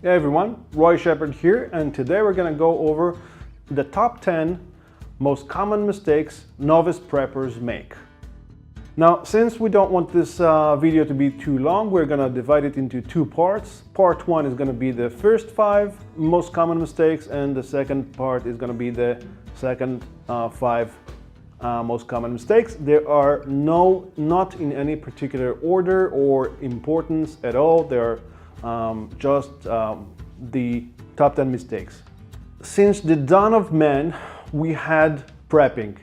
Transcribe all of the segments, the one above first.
Hey everyone, Roy Shepard here, and today we're going to go over the top 10 most common mistakes novice preppers make. Now, since we don't want this video to be too long, we're going to divide it into two parts. Part 1 is going to be the first 5 most common mistakes, and the second part is going to be the second 5 most common mistakes. There are not in any particular order or importance at all. They're just the top 10 mistakes. Since the dawn of man, we had prepping.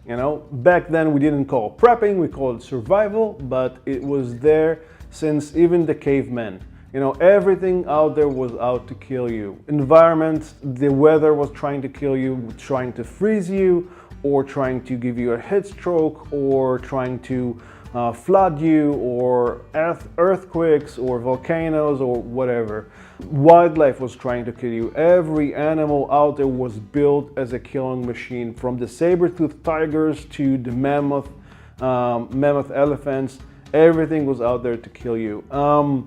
You know, back then we didn't call it prepping, we called it survival, but it was there since even the cavemen. You know, everything out there was out to kill you. Environment, the weather was trying to kill you, trying to freeze you, or trying to give you a heat stroke, or trying to flood you, or earthquakes, or volcanoes, or whatever. Wildlife was trying to kill you. Every animal out there was built as a killing machine, from the saber-toothed tigers to the mammoth elephants. Everything was out there to kill you. And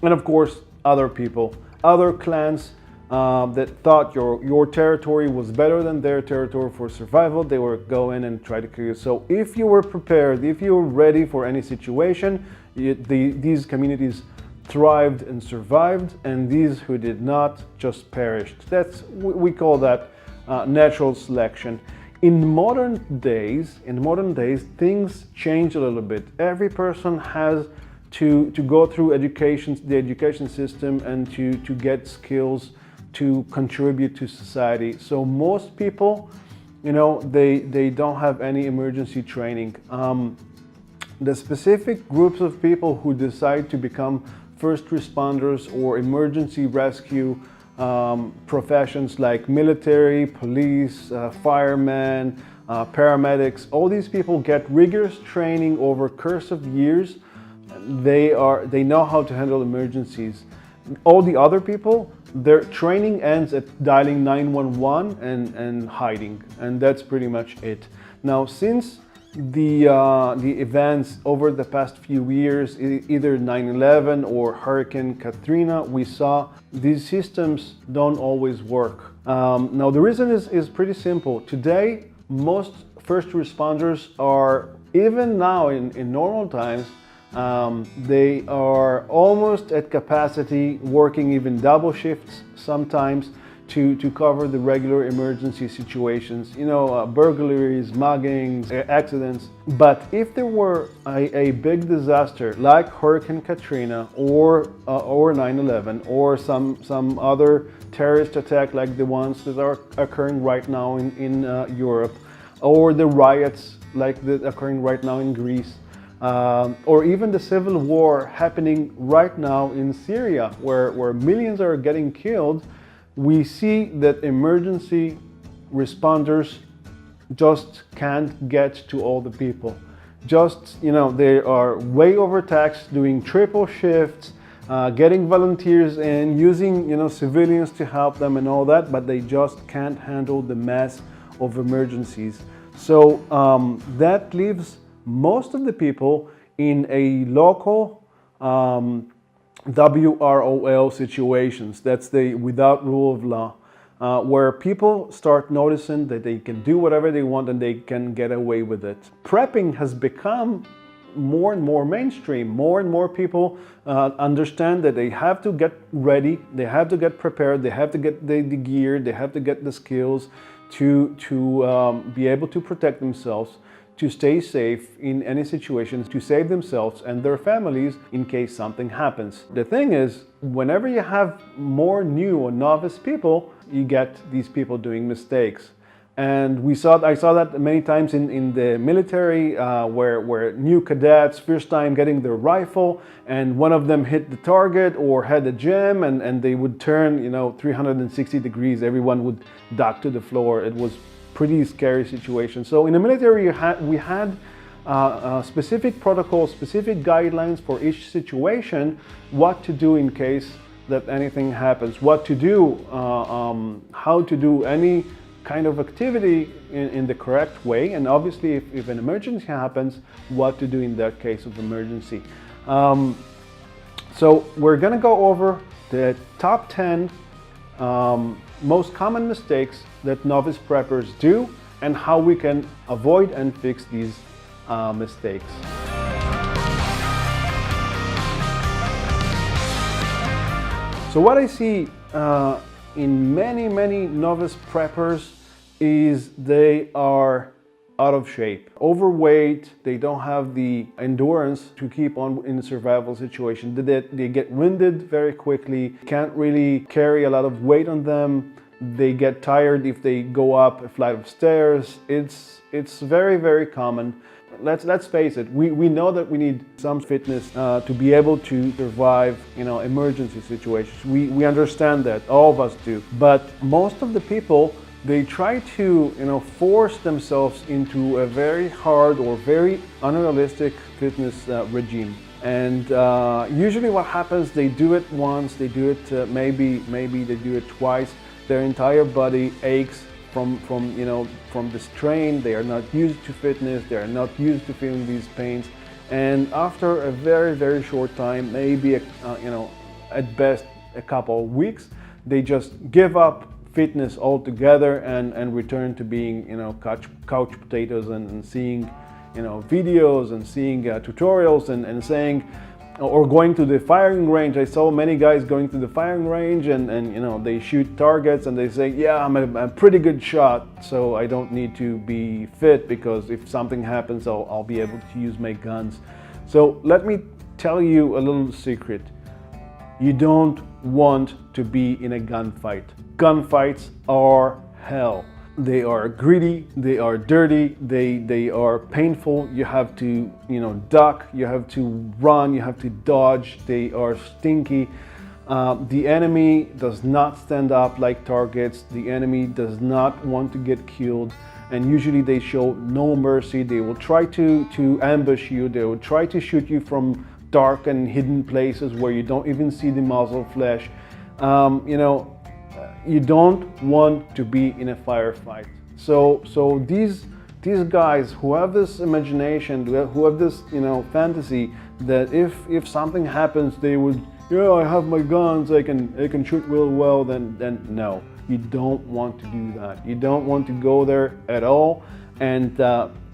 of course, other people, other clans that thought your territory was better than their territory for survival. They were go in and try to kill you. So if you were prepared, if you were ready for any situation, these communities thrived and survived, and these who did not just perished. We call that natural selection. In modern days, things change a little bit. Every person has to go through the education system, and to get skills to contribute to society. So most people, you know, they don't have any emergency training. The specific groups of people who decide to become first responders or emergency rescue professions like military, police, firemen, paramedics, all these people get rigorous training over a course of years. They know how to handle emergencies. All the other people, their training ends at dialing 911 and hiding, and that's pretty much it. Now, since the events over the past few years, either 9/11 or Hurricane Katrina, we saw these systems don't always work. Now, the reason is pretty simple. Today, most first responders are, even now in normal times, they are almost at capacity, working even double shifts sometimes to cover the regular emergency situations, you know, burglaries, muggings, accidents. But if there were a big disaster like Hurricane Katrina or 9/11 or some other terrorist attack like the ones that are occurring right now in Europe, or the riots like occurring right now in Greece, or even the civil war happening right now in Syria, where millions are getting killed, we see that emergency responders just can't get to all the people. Just, you know, they are way overtaxed, doing triple shifts, getting volunteers in, using, you know, civilians to help them and all that, but they just can't handle the mass of emergencies. So that leaves most of the people in a local WROL situations. That's the without rule of law, where people start noticing that they can do whatever they want and they can get away with it. Prepping has become more and more mainstream. More and more people understand that they have to get ready, they have to get prepared, they have to get the gear, they have to get the skills to be able to protect themselves, to stay safe in any situation, to save themselves and their families in case something happens. The thing is, whenever you have more new or novice people, you get these people doing mistakes. And I saw that many times in the military, where new cadets, first time getting their rifle, and one of them hit the target or had a jam, and they would turn, you know, 360 degrees. Everyone would duck to the floor. It was pretty scary situation. So in the military, we had specific protocols, specific guidelines for each situation, what to do in case that anything happens, what to do, how to do any kind of activity in the correct way, and obviously if an emergency happens, what to do in that case of emergency. So we're gonna go over the top 10 most common mistakes that novice preppers do and how we can avoid and fix these mistakes. So what I see in many novice preppers is they are out of shape, overweight, they don't have the endurance to keep on in a survival situation. They get winded very quickly, can't really carry a lot of weight on them, they get tired if they go up a flight of stairs. It's very common. Let's face it, we know that we need some fitness to be able to survive, emergency situations. We understand that, all of us do. But most of the people, they try to, force themselves into a very hard or very unrealistic fitness regime. And usually what happens, they do it once, they do it maybe they do it twice. Their entire body aches from the strain. They are not used to fitness, they are not used to feeling these pains, and after a very short time, maybe at best a couple of weeks, they just give up fitness altogether and return to being couch potatoes and seeing videos and seeing tutorials and saying, or going to the firing range. I saw many guys going to the firing range and they shoot targets and they say, yeah, I'm a pretty good shot, so I don't need to be fit because if something happens, I'll be able to use my guns. So let me tell you a little secret. You don't want to be in a gunfight. Gunfights are hell. They are gritty, they are dirty, they are painful. You have to, duck, you have to run, you have to dodge. They are stinky. The enemy does not stand up like targets. The enemy does not want to get killed. And usually they show no mercy. They will try to ambush you. They will try to shoot you from dark and hidden places where you don't even see the muzzle flash. You don't want to be in a firefight. So these guys who have this imagination, who have this fantasy that if something happens, they would, I have my guns, I can shoot real well. Then no, you don't want to do that. You don't want to go there at all. And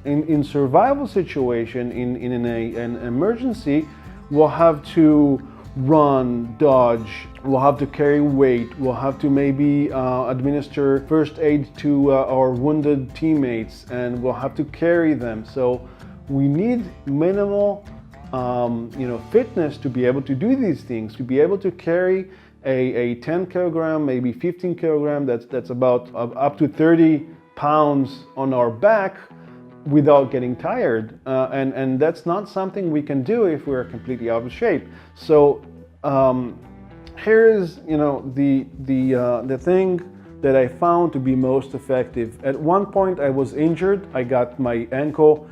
in survival situation, in an emergency, we'll have to run, dodge, we'll have to carry weight, we'll have to maybe administer first aid to our wounded teammates, and we'll have to carry them. So we need minimal fitness to be able to do these things, to be able to carry a 10 kilogram, maybe 15 kilogram, that's about up to 30 pounds on our back without getting tired, and that's not something we can do if we're completely out of shape. So here is the thing that I found to be most effective. At one point I was injured. I got my ankle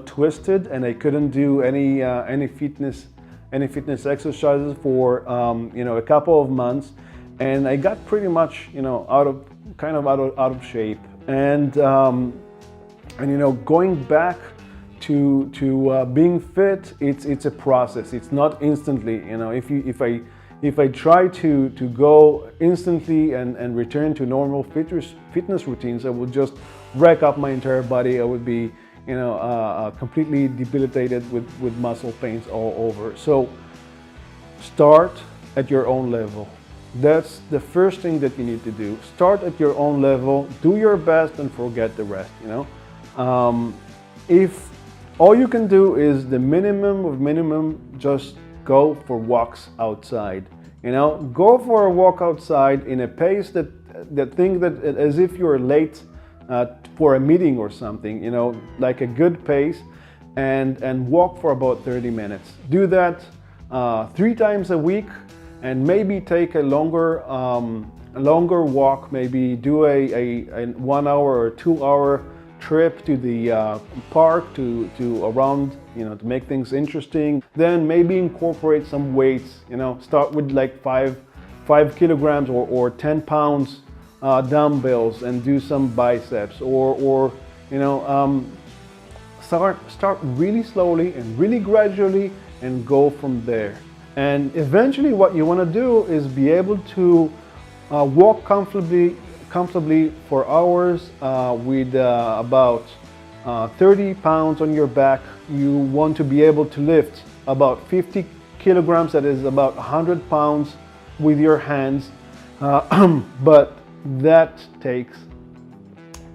twisted and I couldn't do any fitness exercises for a couple of months, and I got pretty much out of shape. And going back to being fit, it's a process. It's not instantly. If I try to go instantly and return to normal fitness routines, I would just wreck up my entire body. I would be completely debilitated with muscle pains all over. So start at your own level. That's the first thing that you need to do. Start at your own level, do your best, and forget the rest. If all you can do is the minimum of minimum, just go for walks outside. Go for a walk outside in a pace that as if you're late for a meeting or something, like a good pace, and walk for about 30 minutes. Do that 3 times a week, and maybe take a longer walk. Maybe do a 1 hour or 2 hour trip to the park to around, to make things interesting. Then maybe incorporate some weights. Start with like 5 kilograms or 10 pounds dumbbells and do some biceps, or start really slowly and really gradually and go from there. And eventually what you want to do is be able to walk comfortably for hours with about 30 pounds on your back. You want to be able to lift about 50 kilograms, that is about 100 pounds with your hands. But that takes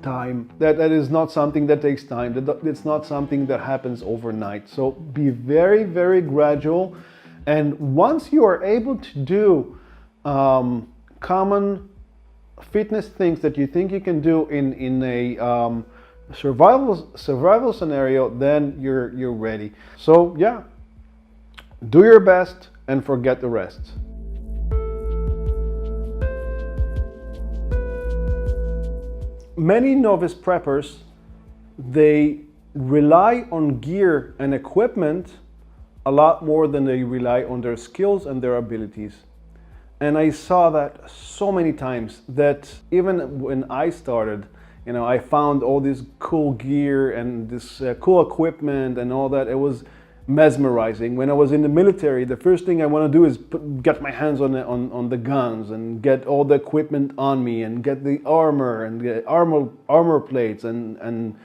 time. That is not something that takes time. It's not something that happens overnight. So be very, very gradual. And once you are able to do common fitness things that you think you can do in a survival scenario, then you're ready. So yeah, do your best and forget the rest. Many novice preppers, they rely on gear and equipment a lot more than they rely on their skills and their abilities. And I saw that so many times that even when I started, I found all this cool gear and this cool equipment and all that. It was mesmerizing. When I was in the military, the first thing I want to do is get my hands on the guns and get all the equipment on me and get the armor and the armor plates and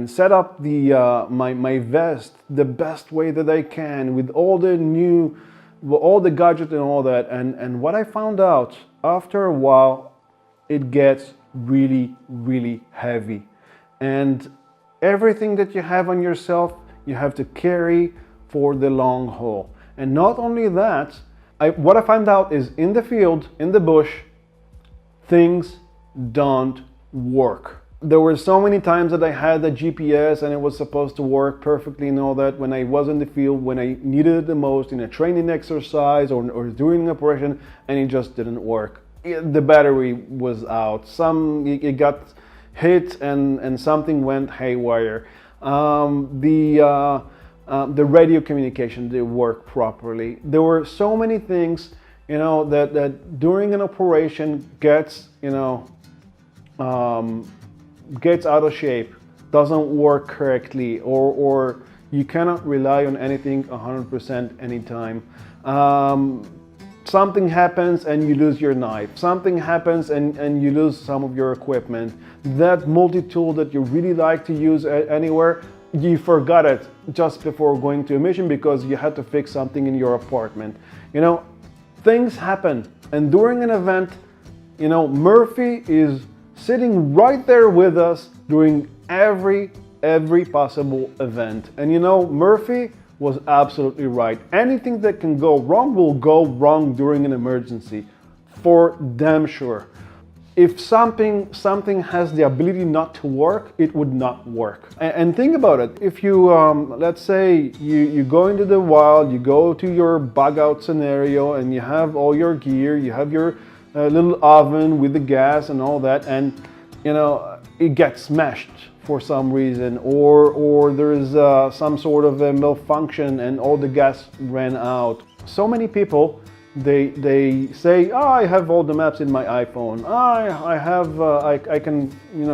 set up the my vest the best way that I can with all the gadgets and all that. And what I found out after a while, it gets really, really heavy. And everything that you have on yourself, you have to carry for the long haul. And not only that, what I found out is in the field, in the bush, things don't work. There were so many times that I had the GPS and it was supposed to work perfectly and all that when I was in the field, when I needed it the most, in a training exercise or during an operation, and it just didn't work. The battery was out. It got hit and something went haywire. The radio communication didn't work properly. There were so many things, that during an operation gets out of shape, doesn't work correctly, or you cannot rely on anything 100% anytime. Something happens and you lose your knife. Something happens and you lose some of your equipment. That multi-tool that you really like to use anywhere, you forgot it just before going to a mission because you had to fix something in your apartment. Things happen. And during an event, Murphy is sitting right there with us during every possible event. And Murphy was absolutely right. Anything that can go wrong will go wrong during an emergency, for damn sure. If something has the ability not to work, it would not work. And think about it. If you, let's say you go into the wild, you go to your bug out scenario and you have all your gear, you have your little oven with the gas and all that, and it gets smashed for some reason, or there's some sort of a malfunction and all the gas ran out. So many people, they say, I have all the maps in my iPhone. I can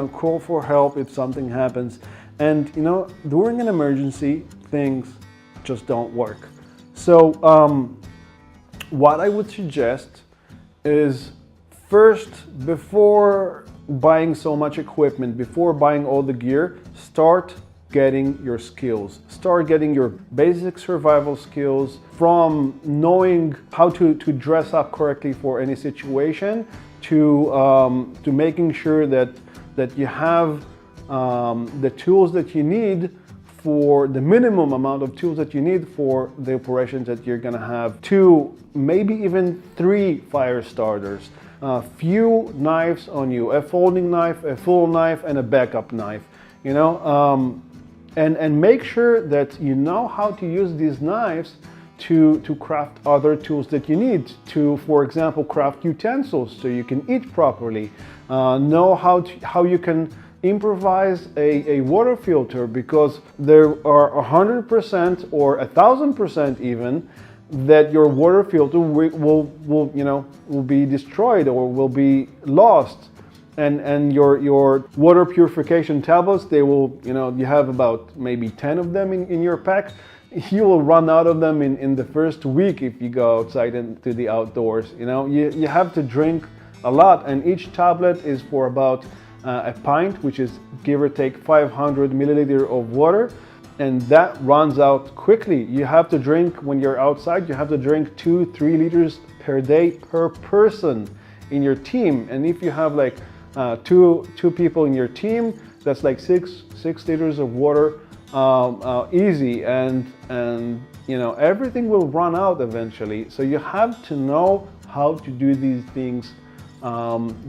call for help if something happens. And during an emergency, things just don't work. So what I would suggest is, first, before buying so much equipment, before buying all the gear, start getting your skills. Start getting your basic survival skills, from knowing how to dress up correctly for any situation to making sure that you have the tools that you need, for the minimum amount of tools that you need for the operations that you're gonna have, 2, maybe even 3 fire starters. Few knives on you, a folding knife, a full knife, and a backup knife, and make sure that you know how to use these knives to craft other tools that you need to, for example, craft utensils so you can eat properly. Know how you can improvise a water filter, because there are 100% or 1,000% even that your water filter will be destroyed or will be lost, and your water purification tablets, they will, you have about maybe 10 of them in your pack. you will run out of them in the first week if you go outside into the outdoors. You know, you have to drink a lot, and each tablet is for about a pint, which is give or take 500 milliliters of water, and that runs out quickly. You have to drink, when you're outside, you have to drink 2-3 liters per day per person in your team. And if you have like two people in your team, that's like six liters of water easy, and you know, everything will run out eventually. So you have to know how to do these things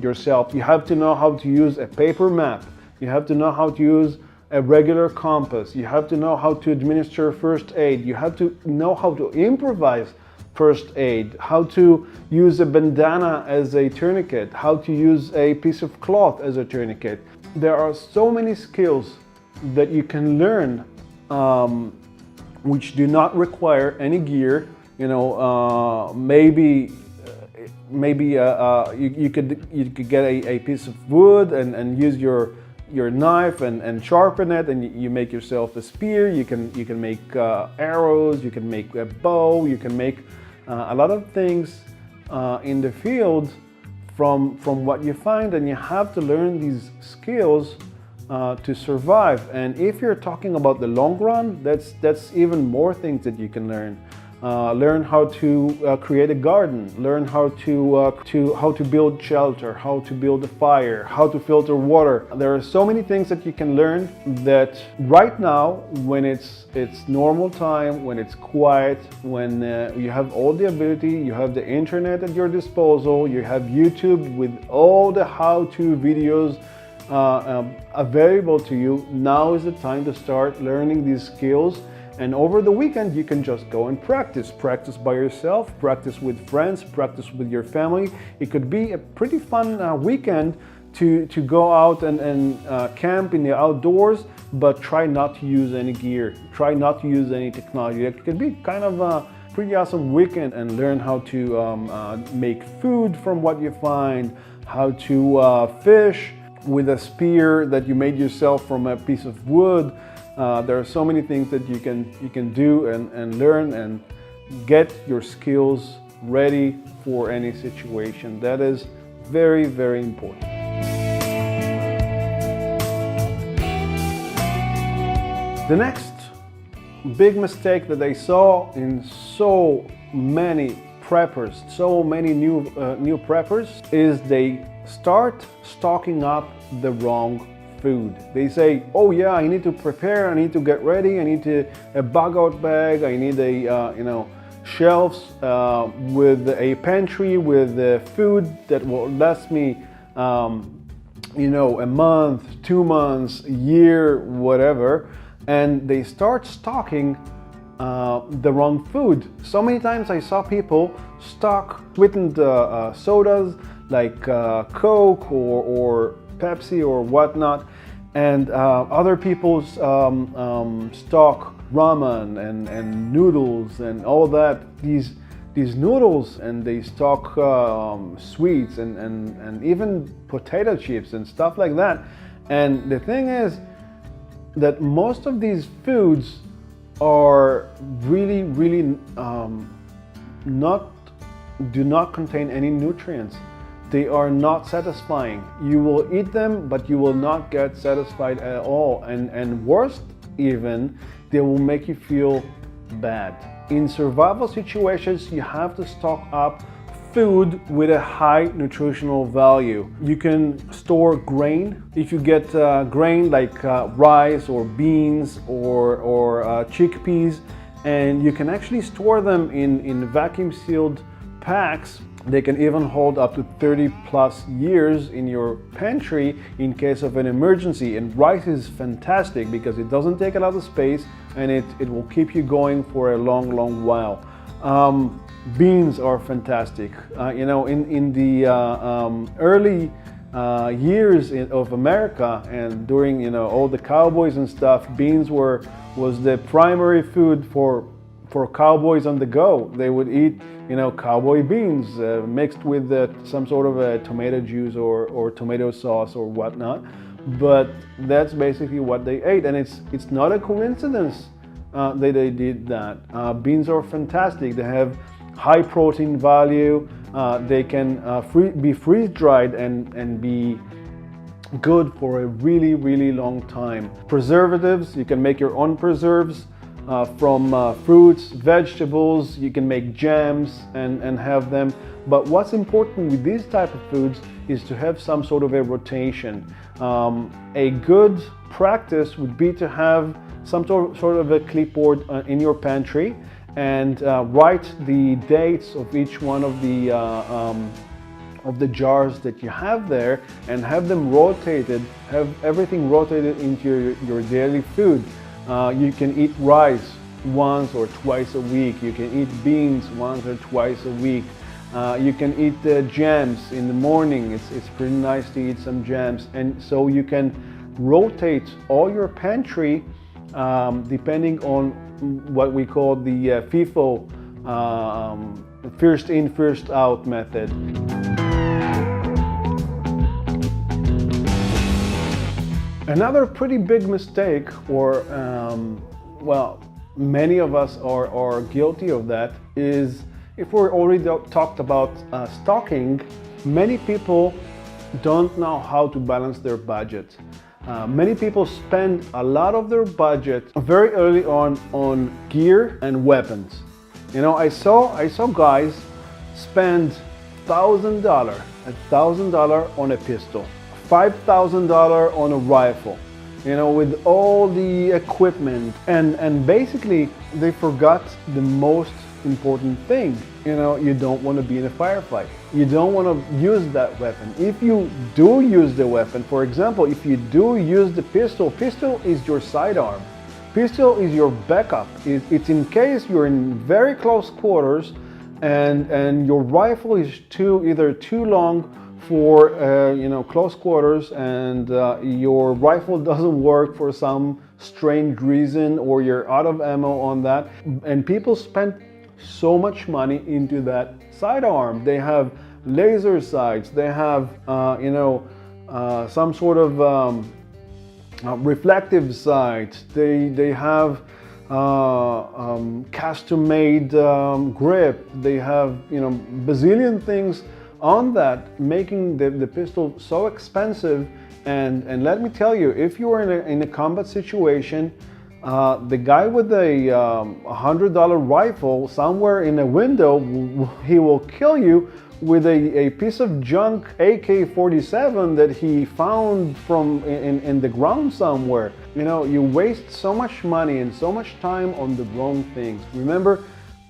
yourself. You have to know how to use a paper map. You have to know how to use a regular compass. You have to know how to administer first aid. You have to know how to improvise first aid, how to use a bandana as a tourniquet, how to use a piece of cloth as a tourniquet. There are so many skills that you can learn which do not require any gear. You know, maybe you could get a piece of wood and use your knife and sharpen it, and you make yourself a spear. You can make arrows, you can make a bow, you can make a lot of things in the field from what you find, and you have to learn these skills to survive. And if you're talking about the long run, that's even more things that you can learn. Learn how to create a garden, learn how to build shelter, how to build a fire, how to filter water. There are so many things that you can learn that right now, when it's normal time, when it's quiet, when you have all the ability, you have the internet at your disposal, you have YouTube with all the how-to videos available to you. Now is the time to start learning these skills. And over the weekend, you can just go and practice. Practice by yourself, practice with friends, practice with your family. It could be a pretty fun weekend to go out and camp in the outdoors, but try not to use any gear. Try not to use any technology. It could be kind of a pretty awesome weekend, and learn how to make food from what you find, how to fish with a spear that you made yourself from a piece of wood. There are so many things that you can do and learn and get your skills ready for any situation. That is very, very important. The next big mistake that I saw in so many preppers, so many new preppers, is they start stocking up the wrong food. They say, oh yeah, I need to prepare, I need to get ready, I need a bug out bag, I need a shelves with a pantry with food that will last me a month, 2 months, a year, whatever. And they start stocking the wrong food. So many times I saw people stock sweetened sodas like Coke or Pepsi or whatnot, and other people stock ramen and noodles and all that. These noodles, and they stock sweets and even potato chips and stuff like that. And the thing is that most of these foods are really do not contain any nutrients. They are not satisfying. You will eat them, but you will not get satisfied at all. And worst even, they will make you feel bad. In survival situations, you have to stock up food with a high nutritional value. You can store grain. If you get grain like rice or beans or chickpeas, and you can actually store them in vacuum sealed packs. They can even hold up to 30 plus years in your pantry in case of an emergency. And rice is fantastic because it doesn't take a lot of space, and it will keep you going for a long while. Beans are fantastic. In the early years of America, and during all the cowboys and stuff, beans was the primary food for cowboys on the go. They would eat cowboy beans mixed with some sort of a tomato juice or tomato sauce or whatnot. But that's basically what they ate, and it's not a coincidence that they did that. Beans are fantastic. They have high protein value. They can be freeze dried and be good for a really, really long time. Preservatives, you can make your own preserves from fruits, vegetables. You can make jams and have them. But what's important with these type of foods is to have some sort of a rotation. A good practice would be to have some sort of a clipboard in your pantry and write the dates of each one of the jars that you have there, and have them rotated, have everything rotated into your daily food. You can eat rice once or twice a week. You can eat beans once or twice a week. You can eat jams in the morning. It's pretty nice to eat some jams. And so you can rotate all your pantry depending on what we call the FIFO, first in, first out method. Another pretty big mistake, or well, many of us are guilty of that, is if we're already talked about stocking, many people don't know how to balance their budget. Many people spend a lot of their budget very early on gear and weapons. You know, I saw guys spend $1,000 on a pistol, $5,000 on a rifle, you know, with all the equipment, and basically they forgot the most important thing. You know, you don't want to be in a firefight. You don't want to use that weapon. If you do use the weapon, for example, if you do use the pistol is your sidearm. Pistol is your backup. It's in case you're in very close quarters and your rifle is either too long for you know, close quarters, and your rifle doesn't work for some strange reason, or you're out of ammo on that. And people spend so much money into that sidearm. They have laser sights. They have you know, some sort of reflective sights. They have custom-made grip. They have, you know, bazillion things on that, making the pistol so expensive. And let me tell you, if you are in a combat situation, the guy with a $100 rifle somewhere in a window, he will kill you with a piece of junk AK-47 that he found in the ground somewhere. You know, you waste so much money and so much time on the wrong things. Remember,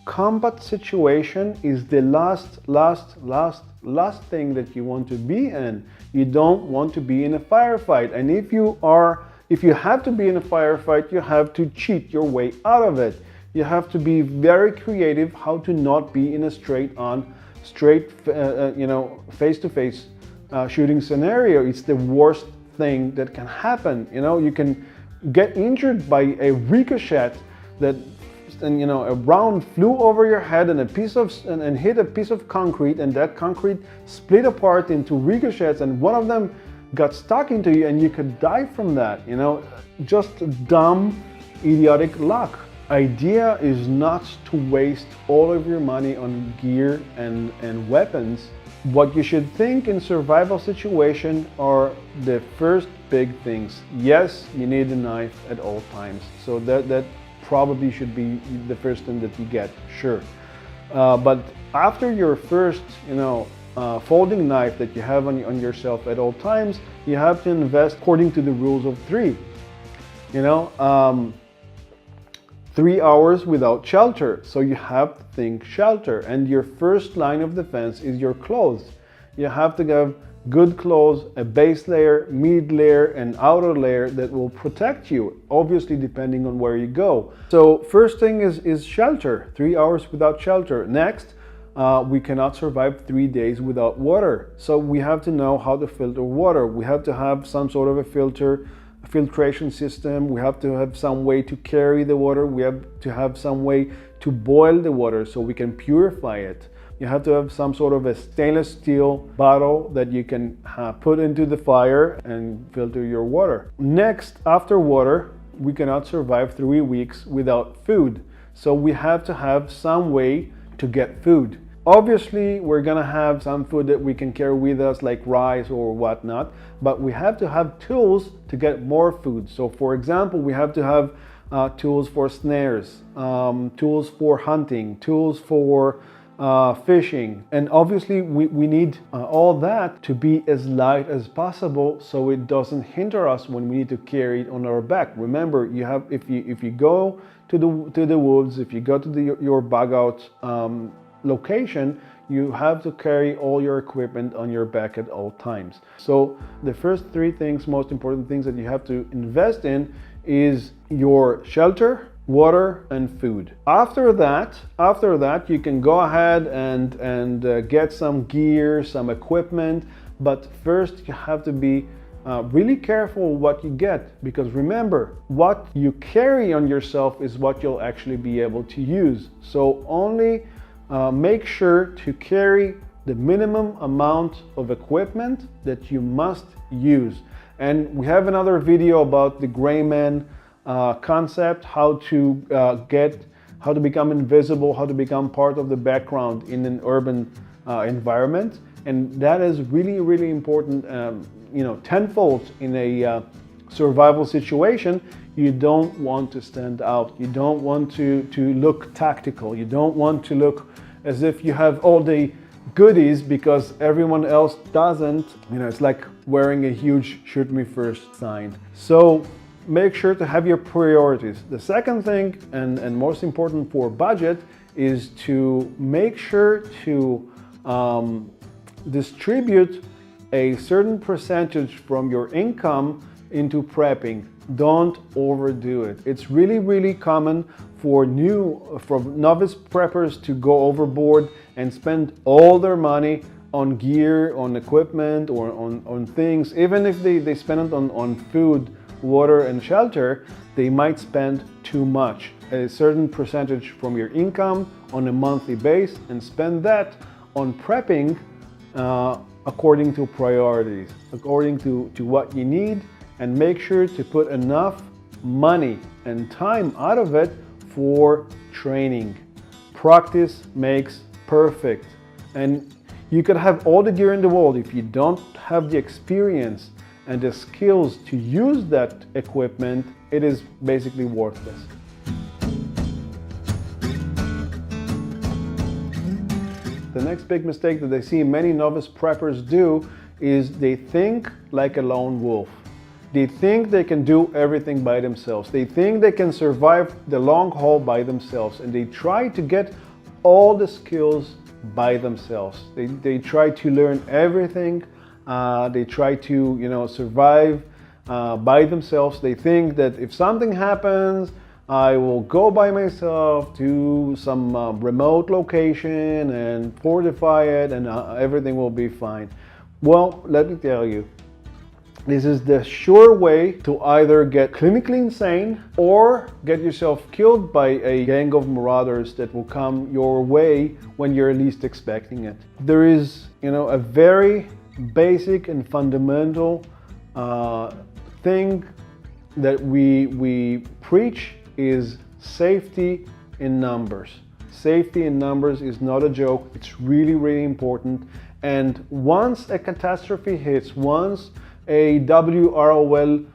combat situation is the last thing that you want to be in. You don't want to be in a firefight. And if you have to be in a firefight, you have to cheat your way out of it. You have to be very creative how to not be in a you know, face-to-face shooting scenario. It's the worst thing that can happen. You know, you can get injured by a ricochet and you know, a round flew over your head and and hit a piece of concrete, and that concrete split apart into ricochets, and one of them got stuck into you, and you could die from that. You know, just dumb, idiotic luck. Idea is not to waste all of your money on gear and weapons. What you should think in survival situation are the first big things. Yes, you need a knife at all times. So that probably should be the first thing that you get, sure. But after your first, you know, folding knife that you have on yourself at all times, you have to invest according to the rules of 3. You know, 3 hours without shelter. So you have to think shelter, and your first line of defense is your clothes. You have to have good clothes, a base layer, mid layer, and outer layer that will protect you, obviously depending on where you go. So first thing is shelter, 3 hours without shelter. Next, we cannot survive 3 days without water. So we have to know how to filter water. We have to have some sort of a filtration system. We have to have some way to carry the water. We have to have some way to boil the water so we can purify it. You have to have some sort of a stainless steel bottle that you can put into the fire and filter your water. Next, after water, we cannot survive 3 weeks without food. So we have to have some way to get food. Obviously, we're gonna have some food that we can carry with us, like rice or whatnot, but we have to have tools to get more food. So for example, we have to have tools for snares, tools for hunting, tools for fishing. And obviously we need all that to be as light as possible so it doesn't hinder us when we need to carry it on our back. Remember, you have, if you go to the woods, if you go to your bug out location, you have to carry all your equipment on your back at all times. So the first three things, most important things that you have to invest in, is your shelter, water, and food. After that, you can go ahead and get some gear, some equipment, but first you have to be really careful what you get, because remember, what you carry on yourself is what you'll actually be able to use. So only make sure to carry the minimum amount of equipment that you must use. And we have another video about the gray man concept, how to become invisible, how to become part of the background in an urban environment. And that is really, really important, tenfold in a survival situation. You don't want to stand out. You don't want to look tactical. You don't want to look as if you have all the goodies because everyone else doesn't. It's like wearing a huge shoot me first sign. So make sure to have your priorities. The second thing, and most important for budget, is to make sure to distribute a certain percentage from your income into prepping. Don't overdo it. It's really, really common for novice preppers to go overboard and spend all their money on gear, on equipment, or on things. Even if they spend it on food, water, and shelter, they might spend too much. A certain percentage from your income on a monthly base, and spend that on prepping according to priorities, according to what you need, and make sure to put enough money and time out of it for training. Practice makes perfect. And you could have all the gear in the world. If you don't have the experience and the skills to use that equipment, it is basically worthless. The next big mistake that I see many novice preppers do is they think like a lone wolf. They think they can do everything by themselves. They think they can survive the long haul by themselves, and they try to get all the skills by themselves. They try to learn everything. They try to survive by themselves. They think that if something happens, I will go by myself to some remote location and fortify it, and everything will be fine. Well, let me tell you, this is the sure way to either get clinically insane or get yourself killed by a gang of marauders that will come your way when you're least expecting it. There is, a very basic and fundamental thing that we preach is safety in numbers. Safety in numbers is not a joke. It's really, really important. And once a catastrophe hits, once a WROL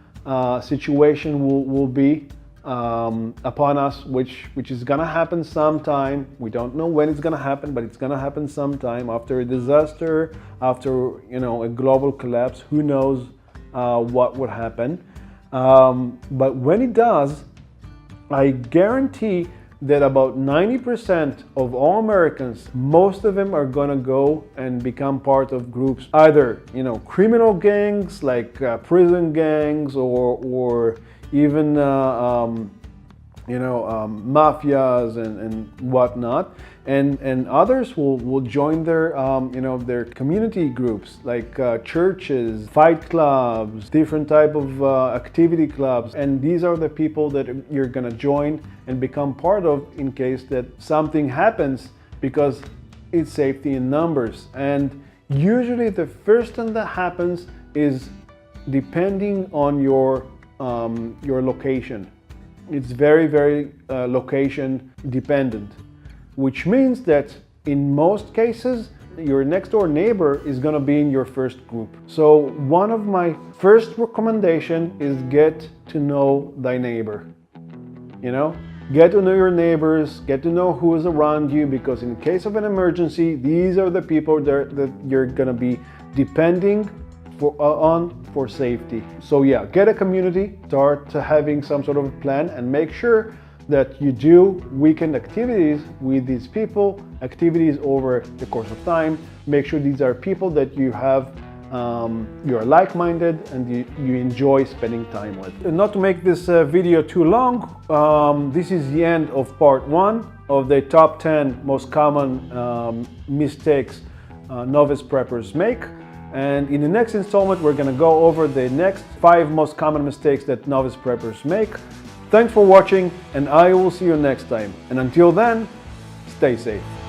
situation will be upon us, which is gonna happen sometime. We don't know when it's gonna happen, but it's gonna happen sometime after a disaster, after a global collapse. Who knows what would happen? But when it does, I guarantee that about 90% of all Americans, most of them are gonna go and become part of groups, either criminal gangs like prison gangs, or even mafias and whatnot, and others will join their their community groups like churches, fight clubs, different type of activity clubs, and these are the people that you're gonna join and become part of in case that something happens, because it's safety in numbers. And usually the first thing that happens is depending on your your location. It's very, very location dependent, which means that in most cases, your next door neighbor is going to be in your first group. So one of my first recommendation is get to know thy neighbor. You know, get to know your neighbors, get to know who is around you, because in case of an emergency, these are the people that you're going to be depending on for safety. So yeah, get a community, start having some sort of a plan, and make sure that you do weekend activities with these people, activities over the course of time. Make sure these are people that you have, you're like-minded and you enjoy spending time with. And not to make this video too long, this is the end of part 1 of the top 10 most common mistakes novice preppers make. And in the next installment, we're going to go over the next 5 most common mistakes that novice preppers make. Thanks for watching, and I will see you next time. And until then, stay safe.